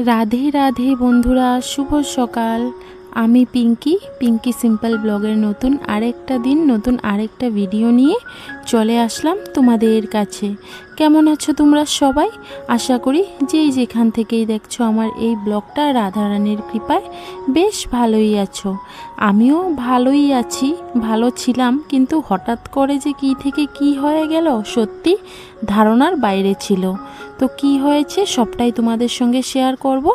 রাধে রাধে বন্ধুরা, শুভ সকাল। আমি পিঙ্কি সিম্পল ব্লগের নতুন আরেকটা দিন নতুন আরেকটা ভিডিও নিয়ে চলে আসলাম তোমাদের কাছে। কেমন আছো তোমরা সবাই? আশা করি যেখান থেকেই দেখছো আমার এই ব্লগটা রাধারানীর কৃপায় বেশ ভালোই আছো। আমিও ভালোই আছি, ভালো ছিলাম, কিন্তু হঠাৎ করে যে কী থেকে কি হয়ে গেল সত্যি ধারণার বাইরে ছিল। তো কি হয়েছে সবটাই তোমাদের সঙ্গে শেয়ার করব,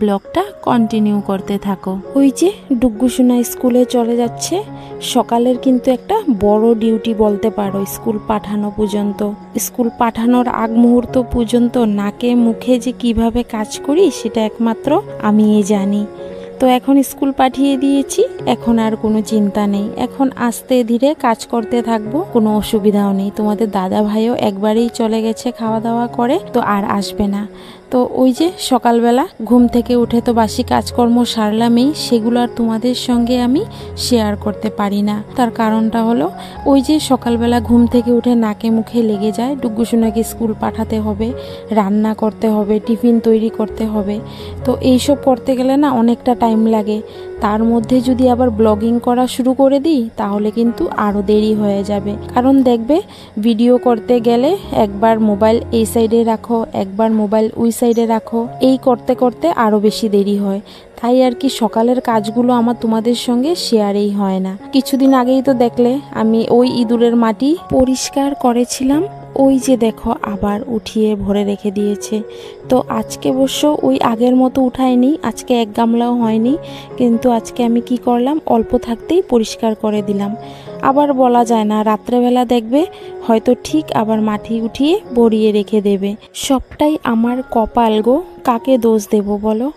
ব্লগটা কন্টিনিউ করতে থাকো। ওই যে ডুগ্গুসোনা স্কুলে চলে যাচ্ছে, সকালের কিন্তু একটা বড় ডিউটি বলতে পারো। স্কুল পাঠানো পর্যন্ত, স্কুল পাঠানোর আগ মুহূর্ত পর্যন্ত নাকে মুখে যে কিভাবে কাজ করি সেটা একমাত্র আমিই জানি। তো এখন স্কুল পাঠিয়ে দিয়েছি, এখন আর কোনো চিন্তা নেই, এখন আস্তে ধীরে কাজ করতে থাকবো, কোনো অসুবিধাও নেই। তোমাদের দাদা ভাইও একবারেই চলে গেছে খাওয়া দাওয়া করে, তো আর আসবে না। তো ওই যে সকালবেলা ঘুম থেকে উঠে তো বাসি কাজকর্ম সারলামই, সেগুলো আর তোমাদের সঙ্গে আমি শেয়ার করতে পারি না। তার কারণটা হলো ওই যে সকালবেলা ঘুম থেকে উঠে নাকে মুখে লেগে যায়, ডুগ্গুসোনাকে স্কুল পাঠাতে হবে, রান্না করতে হবে, টিফিন তৈরি করতে হবে। তো এইসব করতে গেলে না অনেকটা টাইম লাগে। তার মধ্যে যদি আবার ব্লগিং করা শুরু করে দিই তাহলে কিন্তু আরও দেরি হয়ে যাবে। কারণ দেখবে ভিডিও করতে গেলে একবার মোবাইল এই সাইডে রাখো, একবার মোবাইল ওই সাইডে রাখো, এই করতে করতে আরও বেশি দেরি হয়। তাই আর কি সকালের কাজগুলো আমার তোমাদের সঙ্গে শেয়ারেই হয় না। কিছুদিন আগেই তো দেখলে আমি ওই ইঁদুরের মাটি পরিষ্কার করেছিলাম, ওই যে দেখো আবার উঠিয়ে ভরে রেখে দিয়েছে। তো আজকে অবশ্য ওই আগের মতো উঠায়নি, আজকে এক গামলাও হয়নি, কিন্তু আজকে আমি কি করলাম, অল্প থাকতেই পরিষ্কার করে দিলাম। আবার বলা যায় না, রাত্রেবেলা দেখবে হয়তো ঠিক আবার মাটি উঠিয়ে ভরিয়ে রেখে দেবে। সবটাই আমার কপাল গো, কাকে দোষ দেব বলো?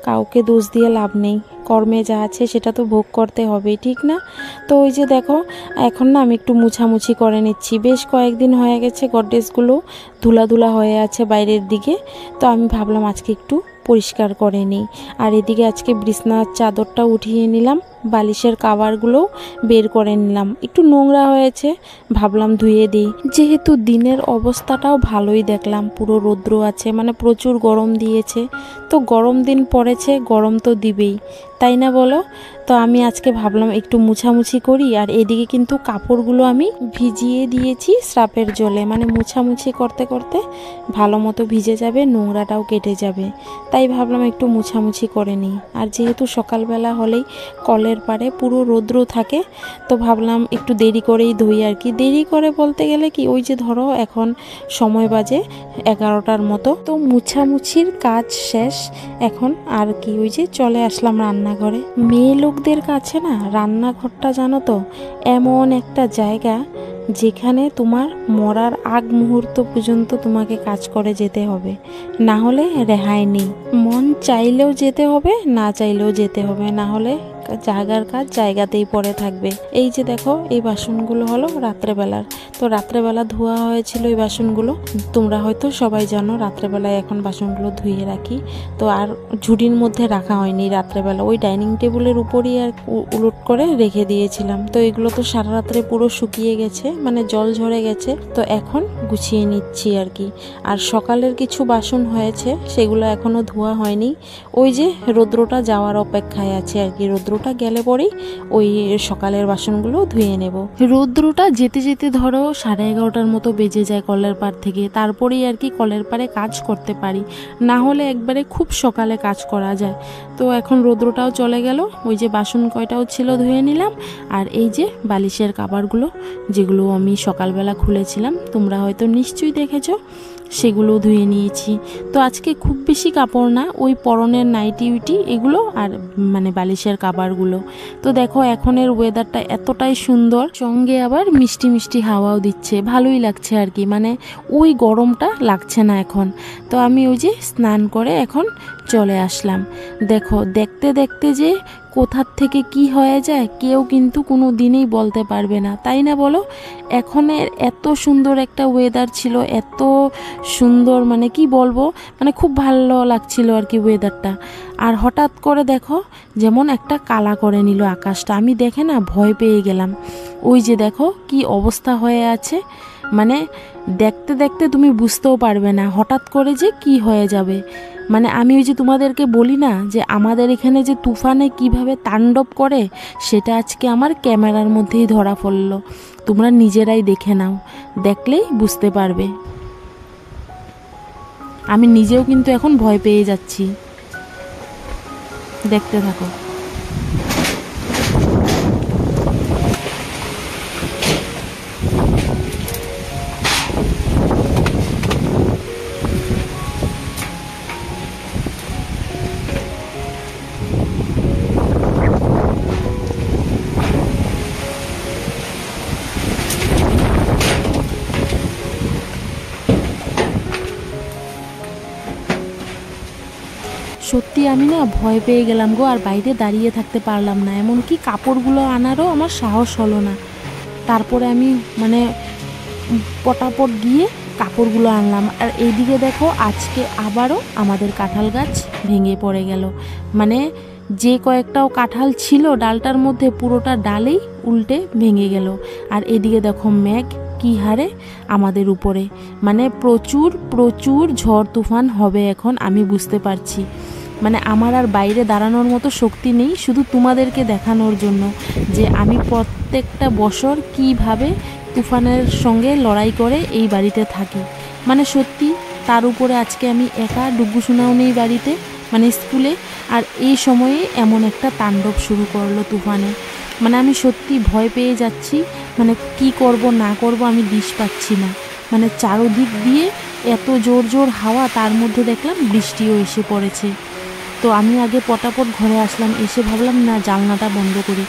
কাউকে দোষ দিয়ে লাভ নেই, কর্মে যা আছে সেটা তো ভোগ করতে হবে, ঠিক না? তো ওই যে দেখো এখন না আমি একটু মুছামুছি করে নিচ্ছি। বেশ কয়েকদিন হয়ে গেছে গডরেজগুলো ধুলা হয়ে আছে বাইরের দিকে, তো আমি ভাবলাম আজকে একটু পরিষ্কার করে নিই। আর এদিকে আজকে বিছনার চাদরটা উঠিয়ে নিলাম, বালিশের কাভারগুলোও বের করে নিলাম, একটু নোংরা হয়েছে, ভাবলাম ধুয়ে দিই। যেহেতু দিনের অবস্থাটাও ভালোই দেখলাম, পুরো রৌদ্র আছে, মানে প্রচুর গরম দিয়েছে। তো গরম দিন পড়েছে, গরম তো দিবেই, তাই না বলো? তো আমি আজকে ভাবলাম একটু মুছামুছি করি। আর এদিকে কিন্তু কাপড়গুলো আমি ভিজিয়ে দিয়েছি স্রাপের জলে, মানে মুছামুছি করতে করতে ভালো মতো ভিজে যাবে, নোংরাটাও কেটে যাবে। তাই ভাবলাম একটু মুছামুছি করে নিই। আর যেহেতু সকালবেলা হলেই কলের পাড়ে পুরো রৌদ্র থাকে, তো ভাবলাম একটু দেরি করেই ধুই আর কি। দেরি করে বলতে গেলে কি, ওই যে ধরো এখন সময় বাজে 11টার মতো, তো মুছামুছির কাজ শেষ এখন। আর কি ওই যে চলে আসলাম রান্নাঘরে। মেয়ে লোকদের কাছে না রান্নাঘরটা জানো তো এমন একটা জায়গা যেখানে তোমার মরার আগ মুহূর্ত পর্যন্ত তোমাকে কাজ করে যেতে হবে, না হলে রেহাই নেই। মন চাইলেও যেতে হবে, না চাইলেও যেতে হবে, না হলে জায়গার কাজ জায়গাতেই পড়ে থাকবে। এই যে দেখো এই বাসনগুলো হলো রাত্রেবেলার, তো রাত্রেবেলা ধোয়া হয়েছিল এই বাসনগুলো। তোমরা হয়তো সবাই জানো রাত্রেবেলায় এখন বাসনগুলো ধুয়ে রাখি, তো আর ঝুড়ির মধ্যে রাখা হয়নি রাত্রেবেলা, ওই ডাইনিং টেবিলের উপরই আর উলট করে রেখে দিয়েছিলাম। তো এগুলো তো সারা রাত্রে পুরো শুকিয়ে গেছে, মানে জল ঝরে গেছে, তো এখন গুছিয়ে নিচ্ছি আর কি। আর সকালের কিছু বাসন হয়েছে, সেগুলো এখনো ধোয়া হয়নি, ওই যে রৌদ্রটা যাওয়ার অপেক্ষায় আছে আর কি। রৌদ্রটা গেলে পরেই ওই সকালের বাসনগুলো ধুয়ে নেব। রৌদ্রটা যেতে যেতে ধরো 11:30টার মতো বেজে যায় কলের পাড় থেকে, তারপরেই আর কি কলের পাড়ে কাজ করতে পারি, না হলে একবারে খুব সকালে কাজ করা যায়। তো এখন রৌদ্রটাও চলে গেল, ওই যে বাসন কয়টাও ছিল ধুয়ে নিলাম। আর এই যে বালিশের কাভারগুলো যেগুলো আমি সকালবেলা খুলেছিলাম, তোমরা হয়তো নিশ্চয়ই দেখেছো, সেগুলো ধুয়ে নিয়েছি। তো আজকে খুব বেশি কাপড় না, ওই পরনের নাইটি উইটি এগুলো আর মানে বালিশের কাভারগুলো। তো দেখো এখনের ওয়েদারটা এতটাই সুন্দর, সঙ্গে আবার মিষ্টি মিষ্টি হাওয়াও দিচ্ছে, ভালোই লাগছে আর কি, মানে ওই গরমটা লাগছে না এখন। তো আমি ওই যে স্নান করে এখন চলে আসলাম। দেখো দেখতে দেখতে যে কোথার থেকে কি হয়ে যায় কেউ কিন্তু কোনো দিনই বলতে পারবে না, তাই না বলো? এখনের এত সুন্দর একটা ওয়েদার ছিল, এত সুন্দর, মানে কি বলবো, মানে খুব ভালো লাগছিল আর কি ওয়েদারটা। আর হঠাৎ করে দেখো যেমন একটা কালা করে নিল আকাশটা, আমি দেখে না ভয় পেয়ে গেলাম। ওই যে দেখো কি অবস্থা হয়ে আছে, মানে দেখতে দেখতে তুমি বুঝতেও পারবে না হঠাৎ করে যে কি হয়ে যাবে। মানে আমি ওই যে তোমাদেরকে বলি না যে আমাদের এখানে যে তুফানে কিভাবে তাণ্ডব করে, সেটা আজকে আমার ক্যামেরার মধ্যেই ধরা পড়লো। তোমরা নিজেরাই দেখে নাও, দেখলেই বুঝতে পারবে। আমি নিজেও কিন্তু এখন ভয় পেয়ে যাচ্ছি, দেখতে থাকো। সত্যি আমি না ভয় পেয়ে গেলাম গো, আর বাইরে দাঁড়িয়ে থাকতে পারলাম না, এমনকি কাপড়গুলো আনারও আমার সাহস হলো না। তারপরে আমি মানে পটাপট গিয়ে কাপড়গুলো আনলাম। আর এইদিকে দেখো আজকে আবারও আমাদের কাঁঠাল গাছ ভেঙে পড়ে গেল। মানে যে কয়েকটাও কাঁঠাল ছিল ডালটার মধ্যে, পুরোটা ডালেই উল্টে ভেঙে গেল। আর এদিকে দেখো মেঘ কি হারে আমাদের উপরে, মানে প্রচুর প্রচুর ঝড় তুফান হবে এখন, আমি বুঝতে পারছি। মানে আমার আর বাইরে দাঁড়ানোর মতো শক্তি নেই, শুধু তোমাদেরকে দেখানোর জন্য যে আমি প্রত্যেকটা বছর কিভাবে তুফানের সঙ্গে লড়াই করে এই বাড়িতে থাকি। মানে সত্যি, তার উপরে আজকে আমি একা, ডুগু শোনাও নেই বাড়িতে, মানে স্কুলে। আর এই সময়ে এমন একটা তাণ্ডব শুরু করলো তুফানে। মানে আমি সত্যি ভয় পেয়ে যাচ্ছি, মানে কি করব না করব আমি দিশ পাচ্ছি না। মানে চারদিক দিয়ে এত জোর জোর হাওয়া, তার মধ্যে দেখলাম বৃষ্টিও এসে পড়েছে। তো আমি আগে পটাপট ঘরে আসলাম, এসে ভাবলাম না জানলাটা বন্ধ করি।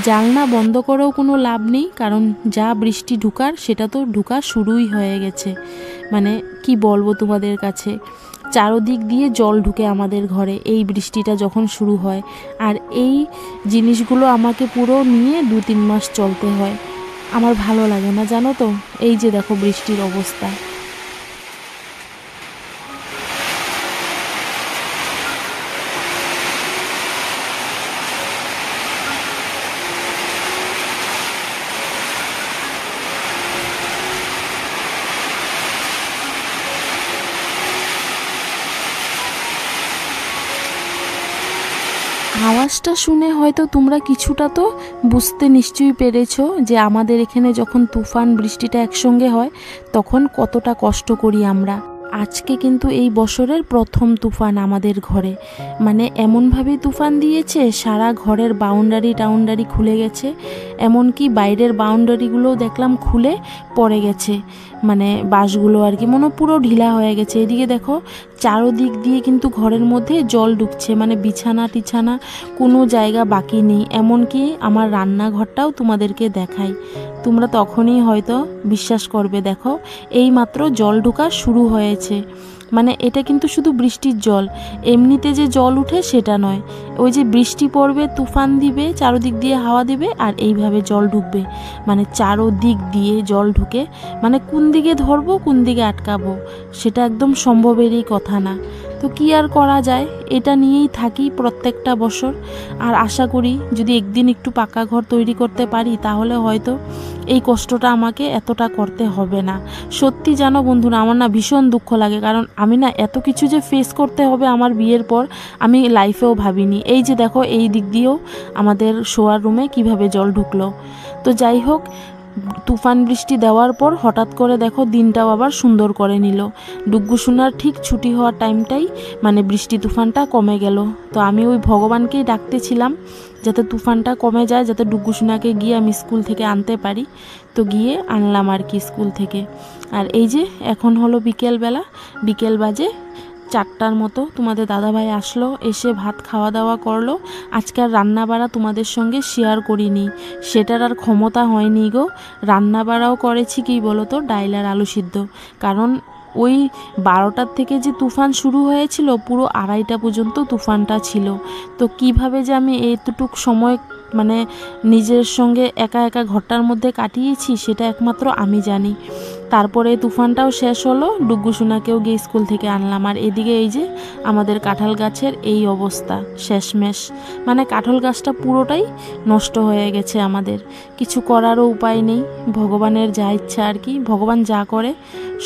জানলা বন্ধ করেও কোনো লাভ নেই, কারণ যা বৃষ্টি ঢুকার সেটা তো ঢুকা শুরুই হয়ে গেছে। মানে কি বলবো তোমাদের কাছে, চারদিক দিয়ে জল ঢুকে আমাদের ঘরে এই বৃষ্টিটা যখন শুরু হয়। আর এই জিনিসগুলো আমাকে পুরো নিয়ে 2-3 মাস চলতে হয়। আমার ভালো লাগে না জানো তো। এই যে দেখো বৃষ্টির অবস্থা। আওয়াজটা শুনে হয়তো তোমরা কিছুটা তো বুঝতে নিশ্চয়ই পেরেছো যে আমাদের এখানে যখন তুফান বৃষ্টিটা একসঙ্গে হয় তখন কতটা কষ্ট করি আমরা। আজকে কিন্তু এই বছরের প্রথম তুফান আমাদের ঘরে। মানে এমনভাবে তুফান দিয়েছে, সারা ঘরের বাউন্ডারি খুলে গেছে, এমনকি বাইরের বাউন্ডারিগুলোও দেখলাম খুলে পড়ে গেছে, মানে বাঁশগুলো আর কি, মনে পুরো ঢিলা হয়ে গেছে। এদিকে দেখো চারোদিক দিয়ে কিন্তু ঘরের মধ্যে জল ঢুকছে, মানে বিছানা টিছানা কোনো জায়গা বাকি নেই। এমনকি আমার রান্নাঘরটাও তোমাদেরকে দেখাই, তোমরা তখনই হয়তো বিশ্বাস করবে। দেখো এই মাত্র জল ঢোকা শুরু হয়েছে। মানে এটা কিন্তু শুধু বৃষ্টির জল, এমনিতে যে জল উঠে সেটা নয়। ওই যে বৃষ্টি পড়বে, তুফান দিবে, চারোদিক দিয়ে হাওয়া দিবে, আর এইভাবে জল ঢুকবে। মানে চারোদিক দিয়ে জল ঢুকে, মানে কোন দিকে ধরবো কোন দিকে আটকাবো সেটা একদম সম্ভবেরই কথা না। তো কি আর করা যায়, এটা নিয়েই থাকি প্রত্যেকটা বছর। আর আশা করি যদি একদিন একটু পাকা ঘর তৈরি করতে পারি তাহলে হয়তো এই কষ্টটা আমাকে এতটা করতে হবে না। সত্যি জানো বন্ধুরা, আমার না ভীষণ দুঃখ লাগে, কারণ আমি না এত কিছু যে ফেস করতে হবে আমার বিয়ের পর আমি লাইফেও ভাবিনি। এই যে দেখো এই দিক দিয়েও আমাদের শোয়ার রুমে কিভাবে জল ঢুকলো। তো যাই হোক, তুফান বৃষ্টি দেওয়ার পর হঠাৎ করে দেখো দিনটাও আবার সুন্দর করে নিল। ডুগ্গু সোনার ঠিক ছুটি হওয়ার টাইমটাই মানে বৃষ্টি তুফানটা কমে গেল। তো আমি ওই ভগবানকেই ডাকতেছিলাম যাতে তুফানটা কমে যায়, যাতে ডুগ্গু সোনাকে গিয়ে আমি স্কুল থেকে আনতে পারি। তো গিয়ে আনলাম আর কি স্কুল থেকে। আর এই যে এখন হলো বিকেলবেলা, বিকেল বাজে 4টার মতো। তোমাদের দাদাভাই আসলো, এসে ভাত খাওয়া দাওয়া করলো। আজকাল রান্না বাড়া তোমাদের সঙ্গে শেয়ার করিনি, সেটার আর ক্ষমতা হয়নি গো। রান্না বাড়াও করেছি কি বলো তো, ডাইল আর আলু সিদ্ধ। কারণ ওই 12টার থেকে যে তুফান শুরু হয়েছিল পুরো 2:30টা পর্যন্ত তুফানটা ছিল। তো কিভাবে যে আমি এতটুক সময় মানে নিজের সঙ্গে একা একা ঘরটার মধ্যে কাটিয়েছি সেটা একমাত্র আমি জানি। তারপরে তুফানটাও শেষ হলো, ডুগ্গু সোনাকেও গিয়ে স্কুল থেকে আনলাম। আর এদিকে এই যে আমাদের কাঁঠাল গাছের এই অবস্থা, শেষমেশ মানে কাঁঠাল গাছটা পুরোটাই নষ্ট হয়ে গেছে। আমাদের কিছু করারও উপায় নেই, ভগবানের যা ইচ্ছা আর কি। ভগবান যা করে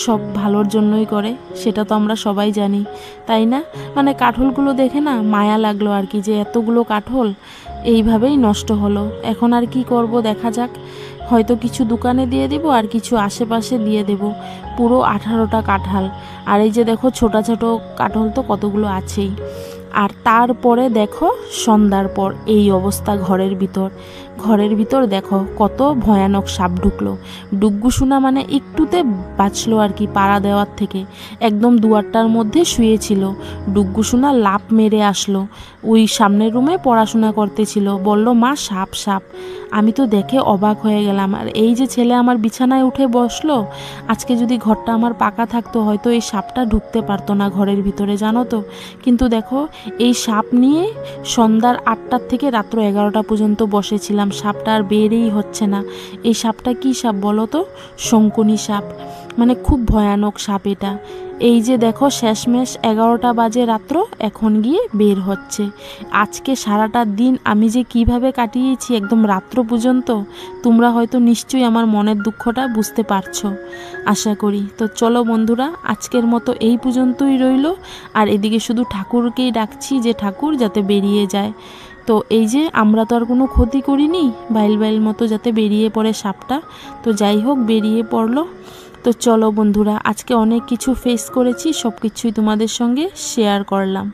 সব ভালোর জন্যই করে, সেটা তো আমরা সবাই জানি, তাই না? মানে কাঁঠালগুলো দেখে না মায়া লাগলো আর কি, যে এতগুলো কাঁঠাল এইভাবেই নষ্ট হলো। এখন আর কি করব দেখা যাক, হয়তো কিছু দোকানে দিয়ে দেব আর কিছু আশেপাশে দিয়ে দেব। পুরো 18টা কাঁঠাল, আর এই যে দেখো ছোটো ছোটো কাঁঠাল তো কতগুলো আছেই। আর তারপরে দেখো সন্ধ্যার পর এই অবস্থা ঘরের ভিতর দেখো কত ভয়ানক সাপ ঢুকলো। ডুগ্গু সোনা মানে একটুতে বাঁচলো আর কি পাড়া দেওয়ার থেকে, একদম দুয়ারটার মধ্যে শুয়েছিল। ডুগ্গু সোনা লাফ মেরে আসলো, ওই সামনের রুমে পড়াশোনা করতেছিল, বলল মা সাপ সাপ। আমি তো দেখে অবাক হয়ে গেলাম। আর এই যে ছেলে আমার বিছানায় উঠে বসলো, আজকে যদি ঘরটা আমার পাকা থাকতো হয়তো এই সাপটা ঢুকতে পারতো না ঘরের ভিতরে, জানো তো। কিন্তু দেখো এই সাপ নিয়ে সন্ধ্যার 8টার থেকে রাত্র 11টা পর্যন্ত বসেছিলাম, সাপটা আর বেরেই হচ্ছে না। এই সাপটা কি সাপ বলো তো? শঙ্কুনি সাপ, মানে খুব ভয়ানক সাপ এটা। এই যে দেখো শেষমেশ 11টা বাজে রাত্র, এখন গিয়ে বের হচ্ছে। আজকে সারাটা দিন আমি যে কিভাবে কাটিয়েছি একদম রাত্র পর্যন্ত, তোমরা হয়তো নিশ্চয়ই আমার মনের দুঃখটা বুঝতে পারছো আশা করি। তো চলো বন্ধুরা, আজকের মতো এই পর্যন্তই রইল। আর এদিকে শুধু ঠাকুরকেই ডাকছি যে ঠাকুর যাতে বেরিয়ে যায়। তো এই যে আমরা তো আর কোনো ক্ষতি করিনি, বাইল মতো যাতে বেরিয়ে পড়ে সাপটা। তো যাই হোক, বেরিয়ে পড়লো। তো চলো বন্ধুরা, আজকে অনেক কিছু ফেস করেছি, সব কিছুই তোমাদের সঙ্গে শেয়ার করলাম।